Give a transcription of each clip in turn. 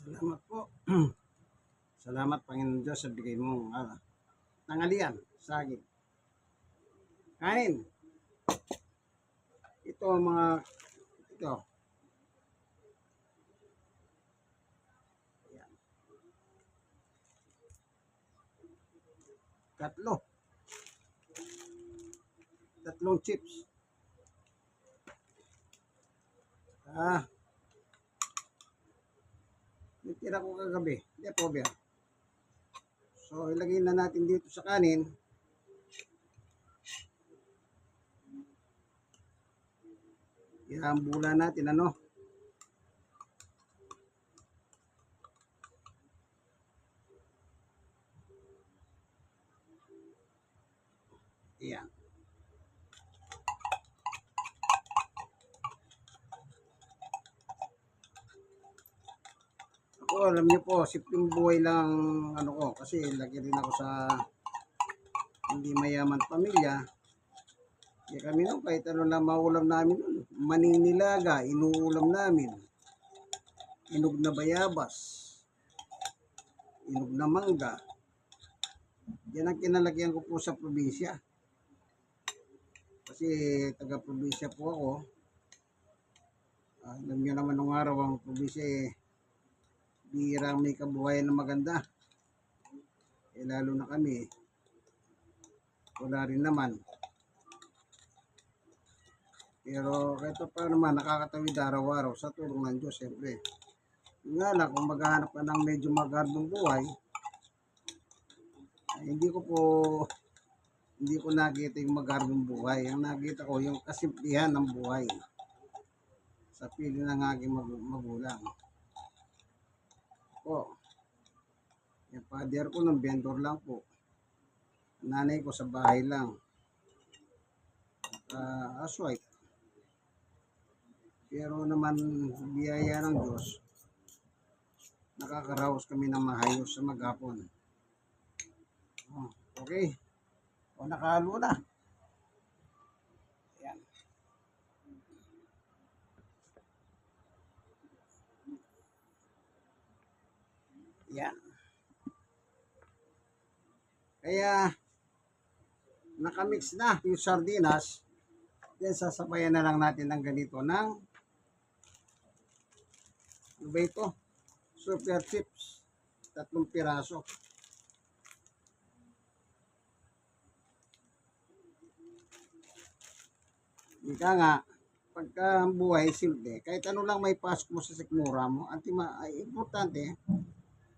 Salamat po. Salamat Panginoon Diyos sa bigay mong tanghalian, saging. Kain. Ito ang mga ito. Ayan. Tatlong chips. Nitira ko kagabi. Hindi po ba? So, ilagay na natin dito sa kanin. Ihambula natin ano. Ayan. Ako, alam niyo po, simpleng buhay lang ano ko. Kasi lagi rin ako sa hindi mayaman pamilya. Kaya kami nung kahit ano lang maulam namin nun. Maninilaga, inuulam namin. Inog na bayabas. Inog na mangga. Yan ang kinalagyan ko po sa probinsya. Kasi taga-probinsya po ako. Alam niyo naman nung araw ang probinsya bihira may kabuhayan na maganda. Lalo na kami. Wala rin naman. Pero kahit pa naman nakakatawid araw-araw sa tulong ng Diyos siyempre. Nga lang kung maghahanap ka ng medyo magandang buhay, hindi ko nakita yung magandang buhay. Ang nakita ko yung kasimplihan ng buhay sa piling ng aking magulang. Po, yung father ko ng vendor lang po. Nanay ko sa bahay lang. Housewife. Pero naman biyaya ng Diyos, nakakaraos kami ng mahayos sa maghapon. Okay. O nakahalo na. Ayan. Ayan. Kaya nakamix na yung sardinas. Then sasabayan na lang natin ng ganito ng ano ba ito? Super chips. 3 piraso. Ika nga, pagka buhay simple, kahit ano lang may pasok mo sa sikmura mo, ay importante,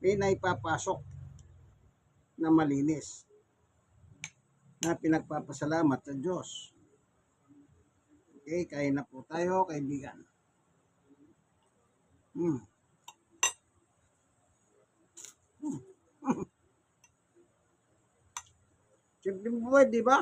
may naipapasok na malinis na pinagpapasalamat sa Diyos. Okay, kain na po tayo, kaibigan. Simpleng buhay, di ba?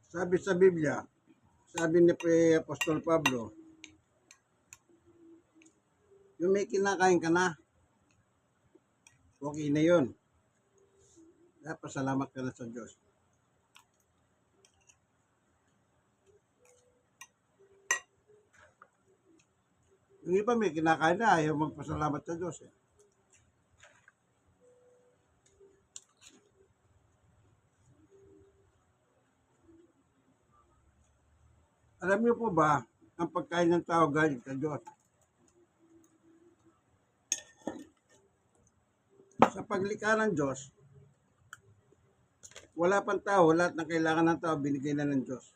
Sabi sa Biblia, sabi ni Apostol Pablo, yung may kinakain ka na, okay na yun. Dapat salamat ka na sa Diyos. Yung iba may kinakain na, ayaw magpasalamat sa Diyos eh. Alam niyo po ba, ang pagkain ng tao galing sa Diyos. Sa paglikha ng Diyos, wala pang tao, lahat ng kailangan ng tao, binigay na ng Diyos.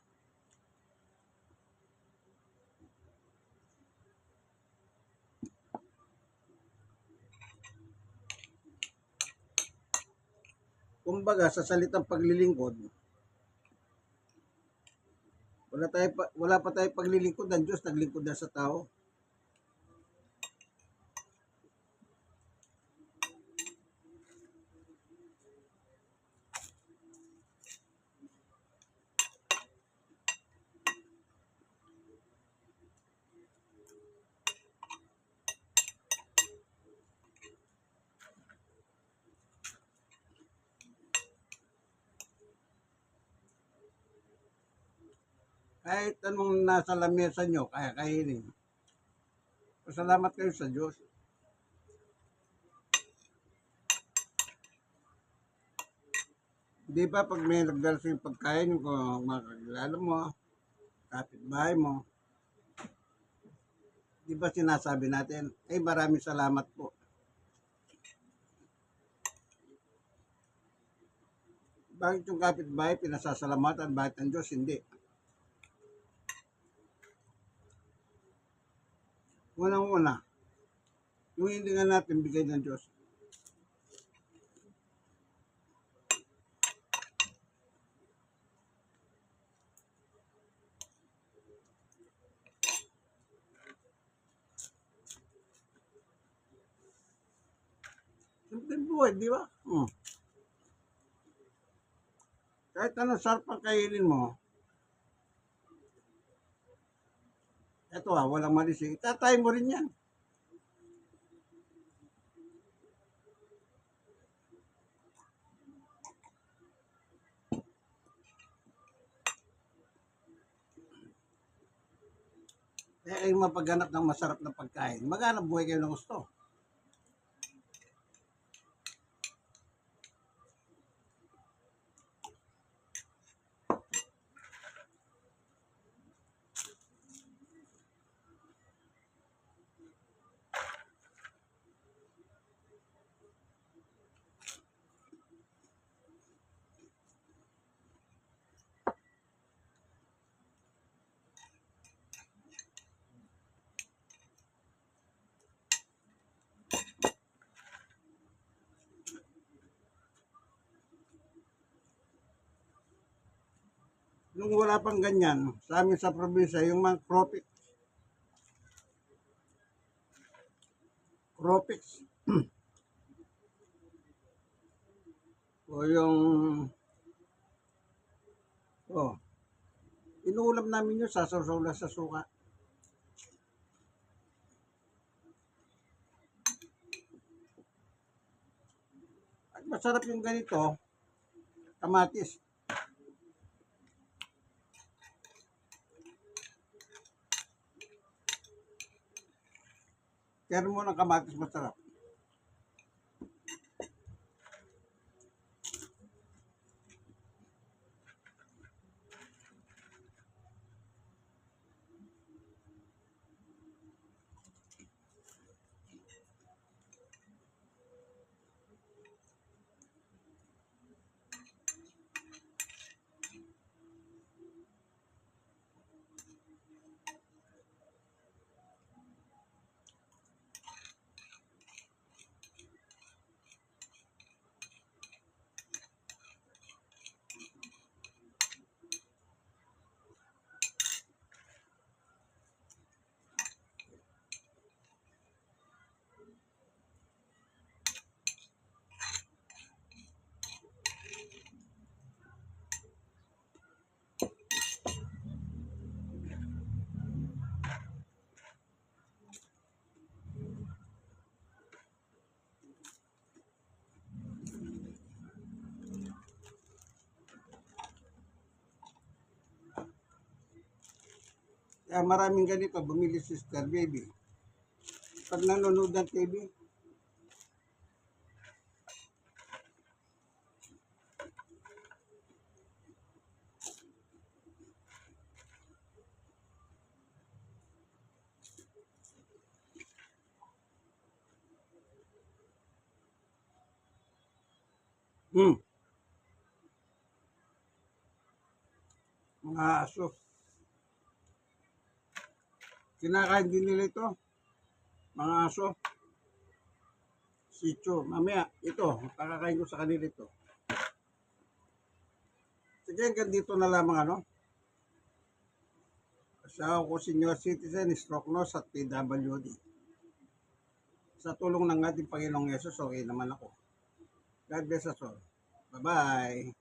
Kumbaga, sa salitang paglilingkod, wala pa tayo paglilingkod ng Diyos, naglingkod na sa tao. Kahit anong nasa lamesa nyo, kaya kainin. Pasalamat kayo sa Diyos. Di ba pag may nagdala sa yung pagkain, kung mga kakilala mo, kapitbahay mo, di ba sinasabi natin, ay maraming salamat po. Bakit yung kapitbahay pinasasalamatan, bakit ang Diyos hindi? Unang-una, yung hindi nga natin bigay ng Diyos. Simple buhay, di ba? Kahit anong sarap ang kainin mo, eto walang malis eh. Itatay mo rin yan. Kaya kayo mapaghanap ng masarap na pagkain. Maghanap buhay kayo ng gusto. Nung wala pang ganyan, sa amin sa probinsya, yung mga cropics, o yung, inuulam namin yun, sasawsaw lang sa suka. At masarap yung ganito, kamatis. Kaya mo ng kamatis masarap. Kaya maraming ganito, bumili si Star Baby. pag nanonood ng TV. Hmm, mga aso. Kinakain din nila ito. Mga aso. Sityo. Mamaya, ito. Pakakain ko sa kanila ito. Sige, hanggang dito na lamang ano. Kasi ako senior citizen, stroke nurse at PWD. Sa tulong ng ating Panginoong Yesus, okay naman ako. God bless us all. Bye-bye.